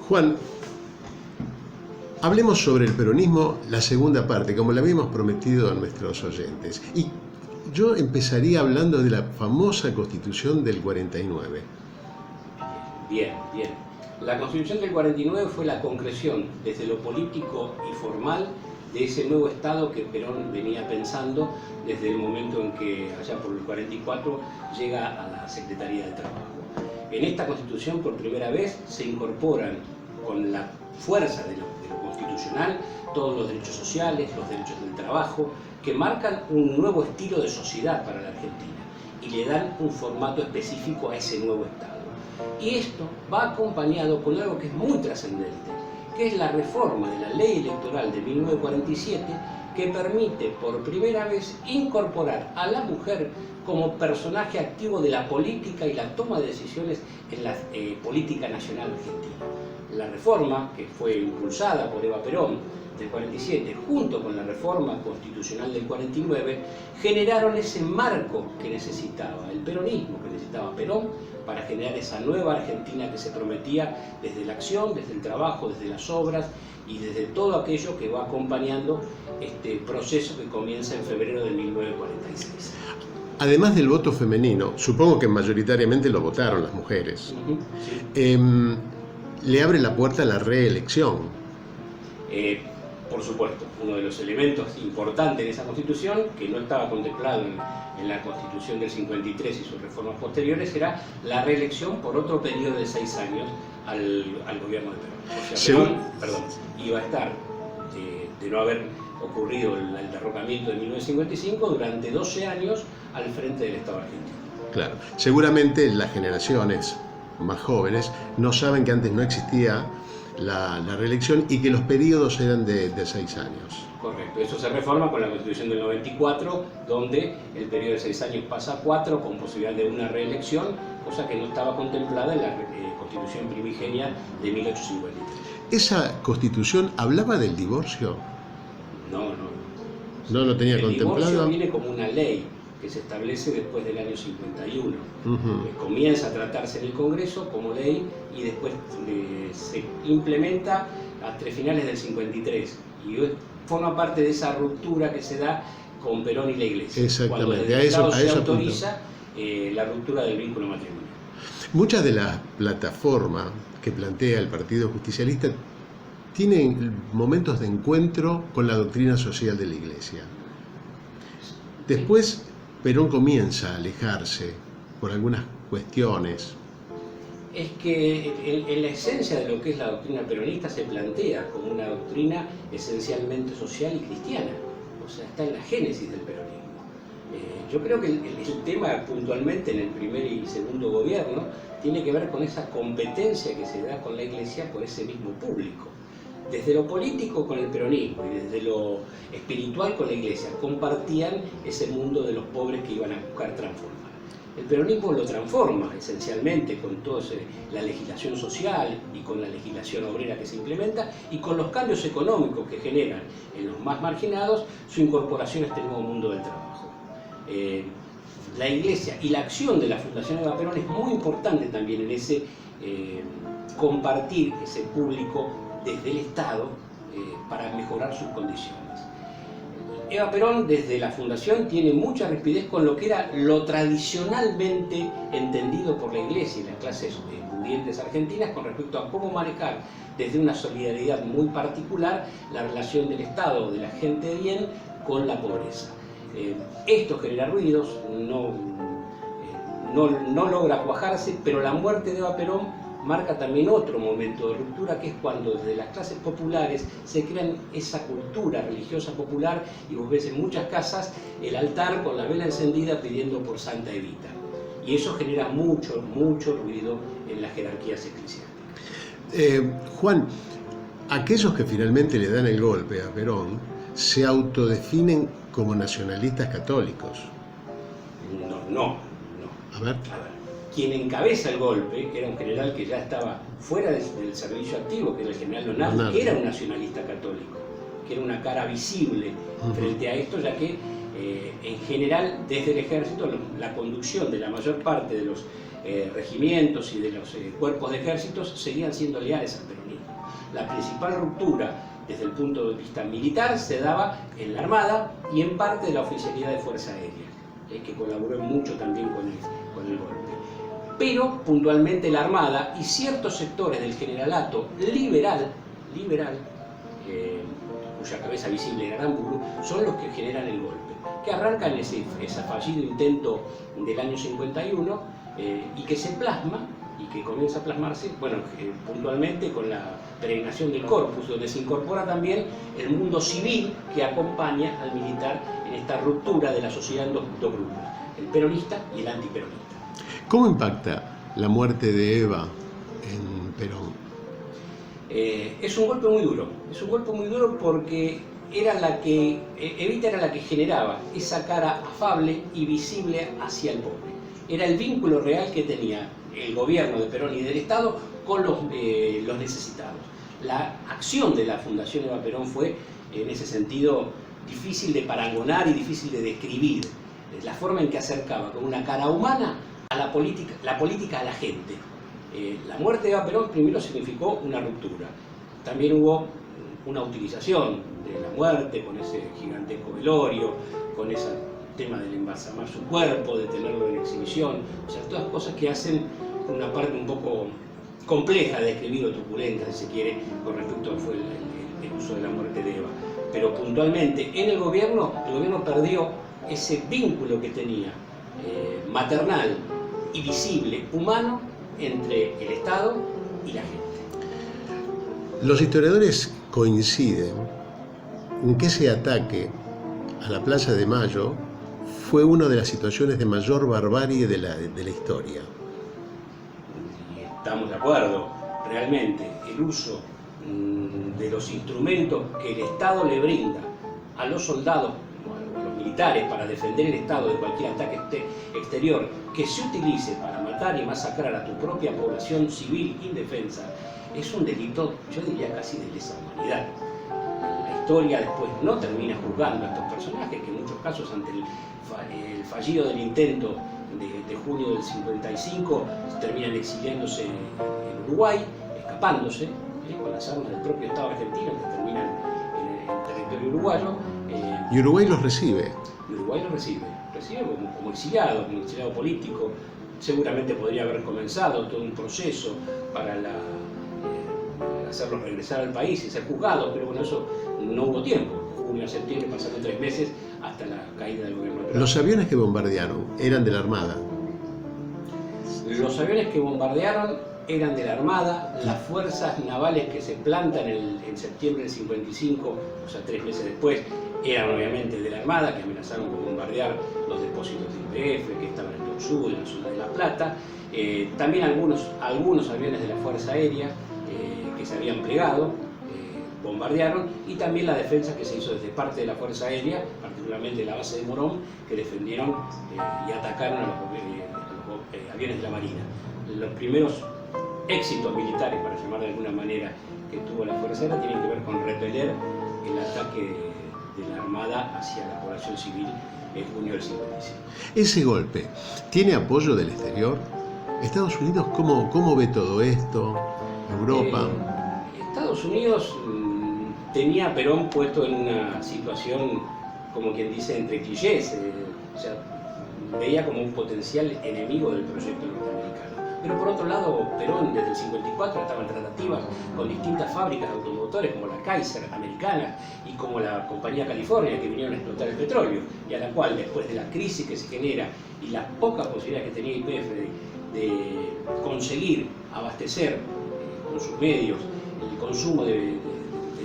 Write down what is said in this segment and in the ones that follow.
Juan, hablemos sobre el peronismo, la segunda parte, como le habíamos prometido a nuestros oyentes. Y yo empezaría hablando de la famosa Constitución del 49. Bien. La Constitución del 49 fue la concreción desde lo político y formal de ese nuevo Estado que Perón venía pensando desde el momento en que, allá por el 44, llega a la Secretaría del Trabajo. En esta Constitución, por primera vez, se incorporan con la fuerza de lo constitucional todos los derechos sociales, los derechos del trabajo, que marcan un nuevo estilo de sociedad para la Argentina y le dan un formato específico a ese nuevo Estado. Y esto va acompañado con algo que es muy trascendente, que es la reforma de la Ley Electoral de 1947, que permite por primera vez incorporar a la mujer como personaje activo de la política y la toma de decisiones en la política nacional argentina. La reforma, que fue impulsada por Eva Perón del 47, junto con la reforma constitucional del 49, generaron ese marco que necesitaba el peronismo, que necesitaba Perón, para generar esa nueva Argentina que se prometía desde la acción, desde el trabajo, desde las obras y desde todo aquello que va acompañando este proceso que comienza en febrero de 1946. Además del voto femenino, supongo que mayoritariamente lo votaron las mujeres, Sí. Le abre la puerta a la reelección. Por supuesto, uno de los elementos importantes de esa Constitución, que no estaba contemplado en la Constitución del 53 y sus reformas posteriores, era la reelección por otro periodo de 6 años al gobierno de Perón. O sea, Perón iba a estar, de no haber ocurrido el derrocamiento de 1955, durante 12 años al frente del Estado argentino. Claro, seguramente las generaciones más jóvenes no saben que antes no existía la reelección y que los periodos eran de 6 años. Correcto, eso se reforma con la Constitución del 94, donde el periodo de 6 años pasa a 4 con posibilidad de una reelección, cosa que no estaba contemplada en la Constitución primigenia de 1853. ¿Esa Constitución hablaba del divorcio? No. No lo tenía contemplado. El divorcio viene como una ley que se establece después del año 51. Comienza a tratarse en el Congreso como ley y después se implementa hasta finales del 53. Y forma parte de esa ruptura que se da con Perón y la Iglesia. Exactamente. Cuando desde el Estado se eso autoriza la ruptura del vínculo matrimonial. Muchas de las plataformas que plantea el Partido Justicialista tienen momentos de encuentro con la doctrina social de la Iglesia. Después Perón comienza a alejarse por algunas cuestiones. Es que en la esencia de lo que es la doctrina peronista se plantea como una doctrina esencialmente social y cristiana, o sea, está en la génesis del peronismo. Yo creo que el tema puntualmente en el primer y segundo gobierno tiene que ver con esa competencia que se da con la Iglesia por ese mismo público. Desde lo político con el peronismo y desde lo espiritual con la Iglesia compartían ese mundo de los pobres que iban a buscar transformar. El peronismo lo transforma esencialmente con toda la legislación social y con la legislación obrera que se implementa y con los cambios económicos que generan en los más marginados su incorporación a este nuevo mundo del trabajo. La Iglesia y la acción de la Fundación Eva Perón es muy importante también en ese compartir ese público desde el Estado para mejorar sus condiciones. Eva Perón desde la Fundación tiene mucha rispidez con lo que era lo tradicionalmente entendido por la Iglesia y las clases pudientes argentinas con respecto a cómo manejar desde una solidaridad muy particular la relación del Estado, de la gente de bien, con la pobreza. Esto genera ruidos, no logra cuajarse, pero la muerte de Eva Perón marca también otro momento de ruptura, que es cuando desde las clases populares se crean esa cultura religiosa popular y vos ves en muchas casas el altar con la vela encendida pidiendo por Santa Evita. Y eso genera mucho ruido en las jerarquías eclesiásticas. Juan, Aquellos que finalmente le dan el golpe a Perón se autodefinen como nacionalistas católicos. No. A ver. Quien encabeza el golpe era un general que ya estaba fuera del servicio activo, que era el general Lonardi, que era un nacionalista católico, que era una cara visible frente a esto, ya que en general desde el ejército la conducción de la mayor parte de los regimientos y de los cuerpos de ejércitos seguían siendo leales al peronismo. La principal ruptura desde el punto de vista militar se daba en la Armada y en parte de la oficialidad de Fuerza Aérea, que colaboró mucho también con el golpe. Pero puntualmente la Armada y ciertos sectores del generalato liberal, cuya cabeza visible era Aramburu, son los que generan el golpe, que arrancan ese fallido intento del año 51 y que se plasma y que comienza a plasmarse, bueno, puntualmente con la peregrinación del Corpus, donde se incorpora también el mundo civil que acompaña al militar en esta ruptura de la sociedad en dos grupos, el peronista y el antiperonista. ¿Cómo impacta la muerte de Eva en Perón? Es un golpe muy duro porque Evita era la que generaba esa cara afable y visible hacia el pobre. Era el vínculo real que tenía el gobierno de Perón y del Estado con los necesitados. La acción de la Fundación Eva Perón fue, en ese sentido, difícil de parangonar y difícil de describir. La forma en que acercaba con una cara humana a la política a la gente. La muerte de Eva Perón primero significó una ruptura. También hubo una utilización de la muerte con ese gigantesco velorio, con ese tema del embalsamar su cuerpo, de tenerlo en exhibición, o sea, todas cosas que hacen una parte un poco compleja de describir o truculenta, si se quiere, con respecto a fue el uso de la muerte de Eva. Pero puntualmente en el gobierno perdió ese vínculo que tenía maternal y visible, humano, entre el Estado y la gente. Los historiadores coinciden en que ese ataque a la Plaza de Mayo fue una de las situaciones de mayor barbarie de la historia. Y estamos de acuerdo, realmente el uso de los instrumentos que el Estado le brinda a los soldados, a los militares, para defender el Estado de cualquier ataque exterior, que se utilice para matar y masacrar a tu propia población civil indefensa, es un delito, yo diría casi de lesa humanidad. La historia después no termina juzgando a estos personajes que en muchos casos ante el fallido del intento de junio del 55 terminan exiliándose en Uruguay, escapándose con las armas del propio Estado argentino que terminan en el territorio uruguayo. Y Uruguay los recibe. Uruguay los recibe como exiliado político. Seguramente podría haber comenzado todo un proceso para hacerlos regresar al país y ser juzgados, pero bueno, eso no hubo tiempo. Junio a septiembre pasaron 3 meses hasta la caída del gobierno de Perón. Los aviones que bombardearon eran de la Armada. Los aviones que bombardearon eran de la Armada. Las fuerzas navales que se plantan en septiembre del 55, o sea 3 meses después, eran obviamente de la Armada, que amenazaron con bombardear los depósitos de YPF que estaban en el sur, en la zona de La Plata. También algunos aviones de la Fuerza Aérea que se habían plegado, bombardearon, y también la defensa que se hizo desde parte de la Fuerza Aérea, particularmente la base de Morón, que defendieron y atacaron a los aviones de la Marina. Los primeros éxitos militares, para llamar de alguna manera, que tuvo la Fuerza Aérea tienen que ver con repeler el ataque de la Armada hacia la población civil en junio del 55. Ese golpe, ¿tiene apoyo del exterior? ¿Estados Unidos cómo ve todo esto? ¿Europa? Estados Unidos tenía a Perón puesto en una situación, como quien dice, entre clichés, o sea, veía como un potencial enemigo del proyecto norteamericano. Pero por otro lado, Perón desde el 54 estaba en tratativas con distintas fábricas de automotores como la Kaiser americana y como la compañía California, que vinieron a explotar el petróleo, y a la cual, después de la crisis que se genera y las pocas posibilidades que tenía YPF de conseguir abastecer con sus medios el consumo de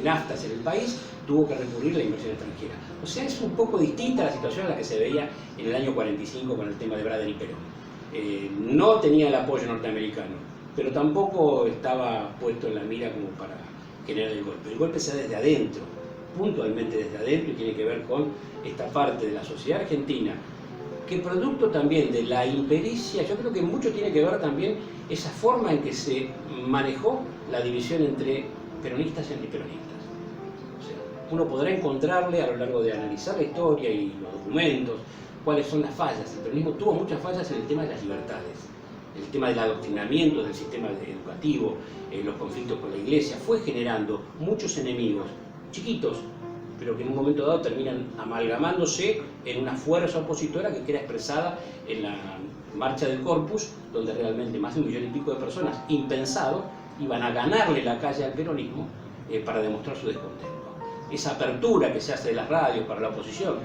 naftas en el país, tuvo que recurrir a la inversión extranjera. O sea, es un poco distinta la situación a la que se veía en el año 45 con el tema de Braden y Perón. No tenía el apoyo norteamericano, pero tampoco estaba puesto en la mira como para generar el golpe. El golpe se da desde adentro, puntualmente desde adentro, y tiene que ver con esta parte de la sociedad argentina, que producto también de la impericia, yo creo que mucho tiene que ver también esa forma en que se manejó la división entre peronistas y antiperonistas. O sea, uno podrá encontrarle a lo largo de analizar la historia y los documentos cuáles son las fallas. El peronismo tuvo muchas fallas en el tema de las libertades, el tema del adoctrinamiento del sistema educativo, los conflictos con la iglesia, fue generando muchos enemigos chiquitos, pero que en un momento dado terminan amalgamándose en una fuerza opositora que queda expresada en la marcha del Corpus, donde realmente más de 1,5 millones de personas, impensado, iban a ganarle la calle al peronismo para demostrar su descontento. Esa apertura que se hace de las radios para la oposición,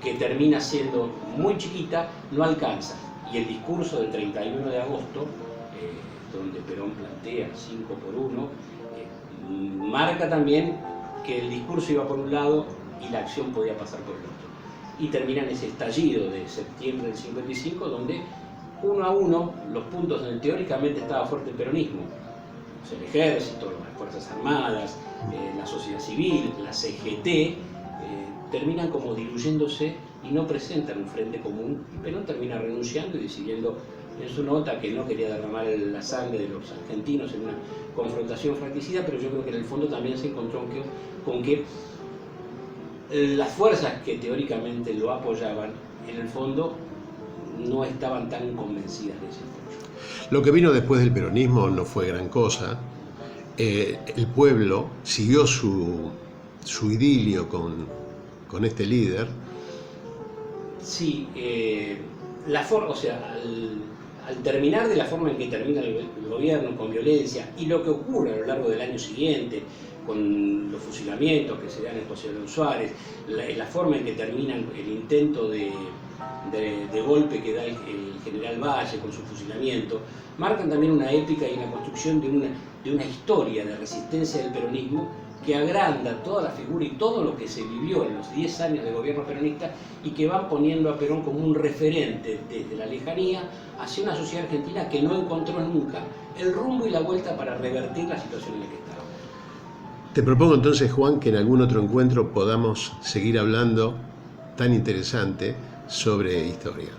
que termina siendo muy chiquita, no alcanza. Y el discurso del 31 de agosto, donde Perón plantea 5 por 1, marca también que el discurso iba por un lado y la acción podía pasar por el otro. Y termina en ese estallido de septiembre del 55, donde uno a uno los puntos donde teóricamente estaba fuerte el peronismo, o sea, el ejército, las fuerzas armadas, la sociedad civil, la CGT, terminan como diluyéndose y no presentan un frente común, y Perón termina renunciando y decidiendo en su nota que no quería derramar la sangre de los argentinos en una confrontación fratricida, pero yo creo que en el fondo también se encontró con que las fuerzas que teóricamente lo apoyaban, en el fondo no estaban tan convencidas de ese apoyo. Lo que vino después del peronismo no fue gran cosa. El pueblo siguió su idilio con este líder. Sí, o sea, al terminar de la forma en que termina el gobierno, con violencia, y lo que ocurre a lo largo del año siguiente, con los fusilamientos que se dan en José León Suárez, la forma en que termina el intento de golpe que da el general Valle con su fusilamiento, marcan también una épica y una construcción de una historia de resistencia del peronismo que agranda toda la figura y todo lo que se vivió en los 10 años de gobierno peronista, y que van poniendo a Perón como un referente desde la lejanía hacia una sociedad argentina que no encontró nunca el rumbo y la vuelta para revertir la situación en la que estaba. Te propongo entonces, Juan, que en algún otro encuentro podamos seguir hablando tan interesante sobre historia.